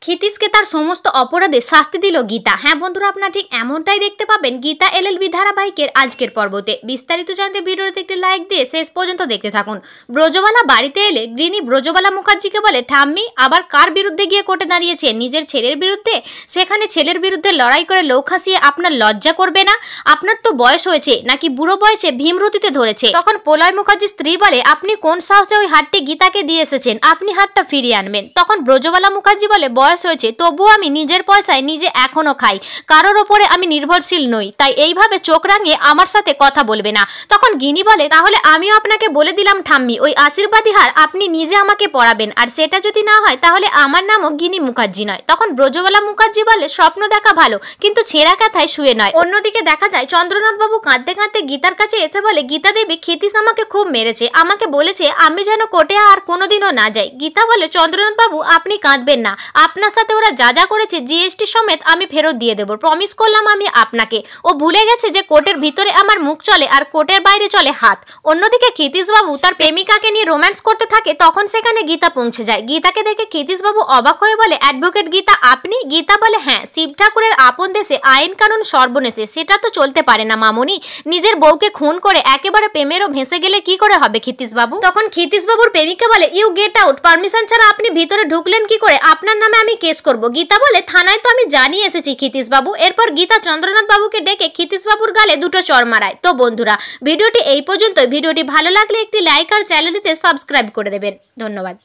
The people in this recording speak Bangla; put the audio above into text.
ক্ষিতীশকে তার সমস্ত অপরাধে শাস্তি দিল গীতা। হ্যাঁ বন্ধুরা, আপনারা ঠিক এমনটাই দেখতে পাবেন গীতা এলএলবি ধারাবাহিকের আজকের পর্বতে। বিস্তারিত জানতে ভিডিওতে একটি লাইক দিয়ে শেষ পর্যন্ত দেখতে থাকুন। ব্রজবালা বাড়িতে এলে গৃহিণী ব্রজবালা মুখার্জিকে বলে, ঠাম্মি আবার কার বিরুদ্ধে গিয়ে কোর্টে দাঁড়িয়েছে? নিজের ছেলের বিরুদ্ধে? সেখানে ছেলের বিরুদ্ধে লড়াই করে লোক হাসিয়ে আপনার লজ্জা করবে না? আপনার তো বয়স হয়েছে, নাকি বুড়ো বয়সে ভীমরতিতে ধরেছে? তখন প্রলয় মুখার্জির স্ত্রী বলে, আপনি কোন সাহসে ওই হাতটি গীতাকে দিয়ে এসেছেন? আপনি হাতটা ফিরিয়ে আনবেন। তখন ব্রজবালা মুখার্জি বলে, বয়স হয়েছে, তবুও আমি নিজের পয়সায় নিজে এখনো খাই, কারোর ওপরে আমি নির্ভরশীল নই, তাই এইভাবে চোখ রাঙিয়ে আমার সাথে কথা বলবে না। তখন গিনি বলে, তাহলে আমিও আপনাকে বলে দিলাম ঠাম্মি, ওই আশীর্বাদী হার আপনি নিজে আমাকে পরাবেন, আর সেটা যদি না হয় তাহলে আমার নামও গিনি মুখার্জি নয়। তখন ব্রজবালা মুখার্জি বলে, স্বপ্ন দেখা ভালো, কিন্তু ছেঁড়া কাঁথায় শুয়ে নয়। অন্যদিকে দেখা যায় চন্দ্রনাথ বাবু কাঁদতে কাঁদতে গীতার কাছে এসে বলে, গীতা দেবী, ক্ষিতীশ আমাকে খুব মেরেছে, আমাকে বলেছে আমি যেন কোর্টে আর কোনোদিনও না যাই। গীতা বলে, চন্দ্রনাথ বাবু আপনি কাঁদবেন না, আপনার সাথে ওরা যা যা করেছে জিএসটি সমেত আমি ফেরত দিয়ে দেবো, প্রমিস করলাম আমি আপনাকে। ও ভুলে গেছে যে কোর্টের ভিতরে আমার মুখ চলে আর কোর্টের বাইরে চলে হাত। অন্যদিকে ক্ষিতীশ বাবু তার প্রেমিকাকে নিয়ে রোম্যান্স করতে থাকে, তখন সেখানে গীতা পৌঁছে যায়। গীতাকে দেখে ক্ষিতীশ বাবু অবাক হয়ে বলে, অ্যাডভোকেট গীতা আপনি? গীতা বলে, হ্যাঁ, শিব ঠাকুরের আপন দেশে আইন কানুন সর্বনেশে, সেটা তো চলতে পারে না মামুনি। নিজের বউকে খুন করে একেবারে প্রেমেরও ভেসে গেলে কি করে হবে ক্ষিতীশ বাবু? তখন ক্ষিতীশ বাবুর প্রেমিকা বলে, ইউ গেট আউট, পারমিশন ছাড়া আপনি ভিতরে ঢুকলেন কি করে? আপনার নামে আমি কেস করব। গীতা বলে, থানায় তো আমি জানিয়ে এসেছি ক্ষিতীশ বাবু। এরপর গীতা চন্দ্রনাথ বাবুকে ডেকে ক্ষিতীশ বাবুর গালে দুটো চড় মারায়। তো বন্ধুরা, ভিডিওটি এই পর্যন্ত। ভিডিওটি ভালো লাগলে একটি লাইক আর চ্যানেলটিতে সাবস্ক্রাইব করে দেবেন। ধন্যবাদ।